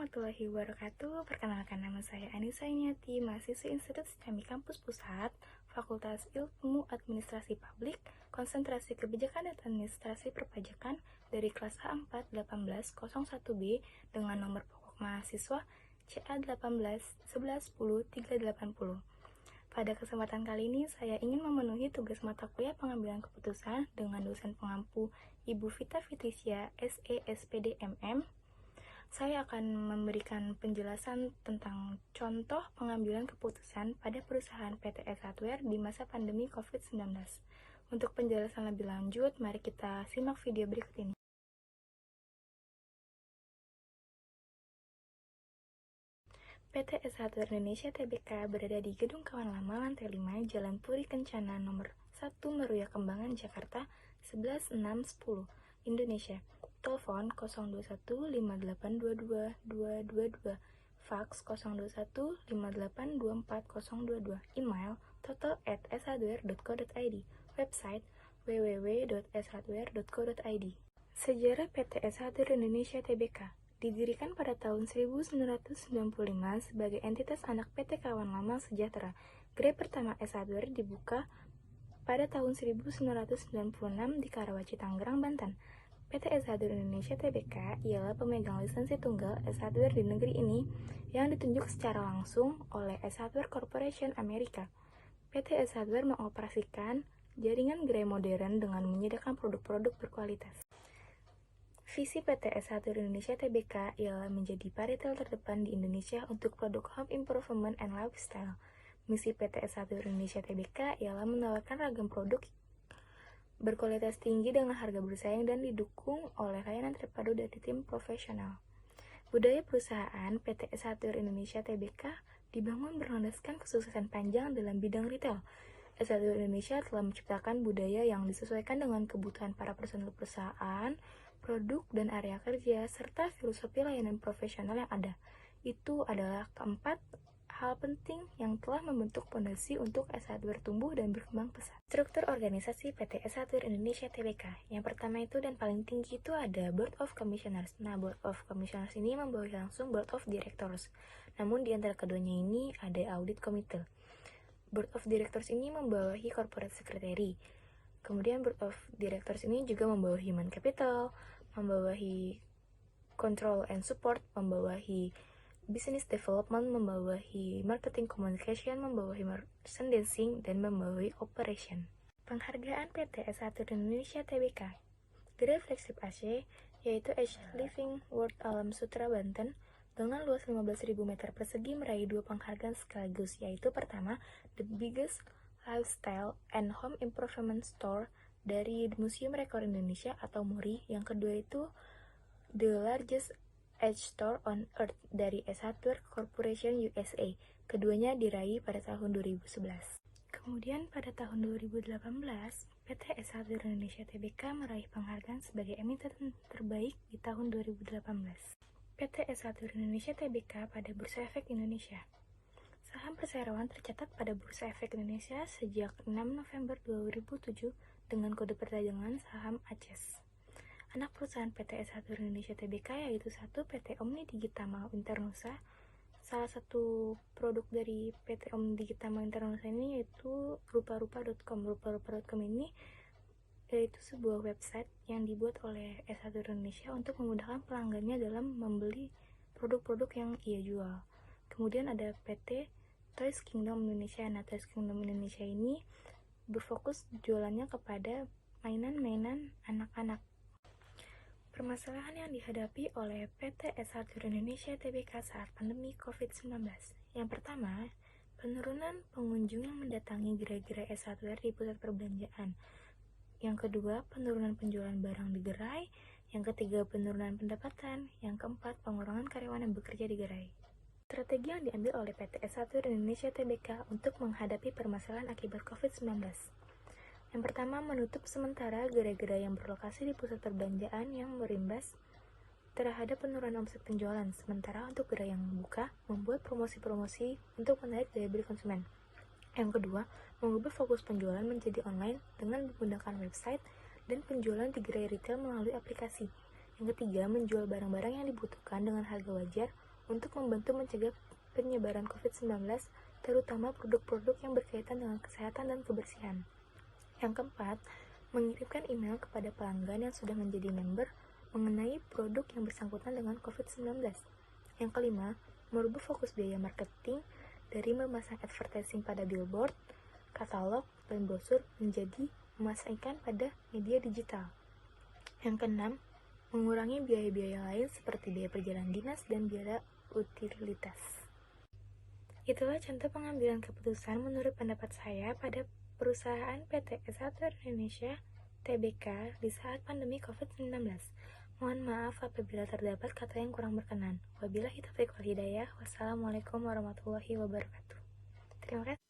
warahmatullahi wabarakatuh. Perkenalkan, nama saya Anissa Inyati, mahasiswa Institut STEMI Kampus Pusat, Fakultas Ilmu Administrasi Publik, Konsentrasi Kebijakan dan Administrasi Perpajakan dari kelas A4-1801B dengan nomor pokok mahasiswa CA18-11-10-380. Pada kesempatan kali ini, saya ingin memenuhi tugas mata kuliah pengambilan keputusan dengan dosen pengampu Ibu Vita Fitrisya, SE SPD MM. Saya akan memberikan penjelasan tentang contoh pengambilan keputusan pada perusahaan PTS Hardware di masa pandemi COVID-19. Untuk penjelasan lebih lanjut, mari kita simak video berikut ini. PTS Hardware Indonesia Tbk berada di Gedung Kawan Lama, lantai 5, Jalan Puri Kencana, nomor 1, Meruya Kembangan, Jakarta, 11610, Indonesia. Telepon 021-5822-222, fax 021-5824-022, email total@shardware.co.id, website www.shardware.co.id. Sejarah PTS Hardware Indonesia Tbk didirikan pada tahun 1995 sebagai entitas anak PT Kawan Lama Sejahtera. Gerai pertama S Hardware dibuka pada tahun 1996 di Karawaci, Tangerang, Banten. PT S Hardware Indonesia Tbk ialah pemegang lisensi tunggal S Hardware di negeri ini yang ditunjuk secara langsung oleh S Hardware Corporation Amerika. PT S Hardware mengoperasikan jaringan gerai modern dengan menyediakan produk-produk berkualitas. Visi PT S Hardware Indonesia Tbk ialah menjadi paritel terdepan di Indonesia untuk produk home improvement and lifestyle. Misi PT S Hardware Indonesia Tbk ialah menawarkan ragam produk berkualitas tinggi dengan harga bersaing dan didukung oleh layanan terpadu dari tim profesional. Budaya perusahaan PT S Hardware Indonesia Tbk dibangun berlandaskan kesuksesan panjang dalam bidang retail. S Hardware Indonesia telah menciptakan budaya yang disesuaikan dengan kebutuhan para personel perusahaan, produk dan area kerja, serta filosofi layanan profesional yang ada. Itu adalah keempat hal penting yang telah membentuk fondasi untuk S Hardware tumbuh dan berkembang pesat. Struktur organisasi PT S Hardware Indonesia Tbk. Yang pertama itu dan paling tinggi itu ada Board of Commissioners. Nah, Board of Commissioners ini membawahi langsung Board of Directors. Namun di antara keduanya ini ada Audit Committee. Board of Directors ini membawahi Corporate Secretary. Kemudian Board of Directors ini juga membawahi Human Capital, membawahi Control and Support, membawahi Business Development, membawahi Marketing Communication, membawahi Merchandising, dan membawahi Operation. Penghargaan PT S Hardware Indonesia Tbk. Gerai flagship AC, yaitu Edge Living World Alam Sutra, Banten, dengan luas 15.000 meter persegi meraih 2 penghargaan sekaligus, yaitu pertama, The Biggest Lifestyle and Home Improvement Store dari Museum Rekor Indonesia atau MURI. Yang kedua itu The Largest Edge Store on Earth dari S Hardware Corporation USA. Keduanya diraih pada tahun 2011. Kemudian pada tahun 2018, PT S Hardware Indonesia Tbk meraih penghargaan sebagai emiten terbaik di tahun 2018. PT S Hardware Indonesia Tbk pada Bursa Efek Indonesia. Saham perseroan tercatat pada Bursa Efek Indonesia sejak 6 November 2007 dengan kode perdagangan saham ACES. Anak perusahaan PT S Hardware Indonesia Tbk yaitu 1 PT Omni Digitama Internusa. Salah satu produk dari PT Omni Digitama Internusa ini yaitu rupa-rupa.com. Rupa-rupa.com ini yaitu sebuah website yang dibuat oleh S Hardware Indonesia untuk memudahkan pelanggannya dalam membeli produk-produk yang ia jual. Kemudian ada PT Toys Kingdom Indonesia. Nah, Toys Kingdom Indonesia ini berfokus jualannya kepada mainan-mainan anak-anak. Permasalahan yang dihadapi oleh PT S Hardware Indonesia Tbk saat pandemi COVID-19. Yang pertama, penurunan pengunjung yang mendatangi gerai-gerai S Hardware di pusat perbelanjaan. Yang kedua, penurunan penjualan barang di gerai. Yang ketiga, penurunan pendapatan. Yang keempat, pengurangan karyawan yang bekerja di gerai. Strategi yang diambil oleh PT S Hardware Indonesia Tbk untuk menghadapi permasalahan akibat COVID-19. Yang pertama, menutup sementara gerai-gerai yang berlokasi di pusat perbelanjaan yang berimbas terhadap penurunan omset penjualan. Sementara untuk gerai yang buka, membuat promosi-promosi untuk menarik daya beli konsumen. Yang kedua, mengubah fokus penjualan menjadi online dengan menggunakan website dan penjualan di gerai retail melalui aplikasi. Yang ketiga, menjual barang-barang yang dibutuhkan dengan harga wajar untuk membantu mencegah penyebaran COVID-19, terutama produk-produk yang berkaitan dengan kesehatan dan kebersihan. Yang keempat, mengirimkan email kepada pelanggan yang sudah menjadi member mengenai produk yang bersangkutan dengan COVID-19. Yang kelima, merubah fokus biaya marketing dari memasang advertising pada billboard, katalog, dan brosur menjadi memasangkan pada media digital. Yang keenam, mengurangi biaya-biaya lain seperti biaya perjalanan dinas dan biaya utilitas. Itulah contoh pengambilan keputusan menurut pendapat saya pada perusahaan PT Esatur Indonesia Tbk di saat pandemi COVID-19. Mohon maaf apabila terdapat kata yang kurang berkenan. Wabillahi taufiq wal hidayah. Wassalamualaikum warahmatullahi wabarakatuh. Terima kasih.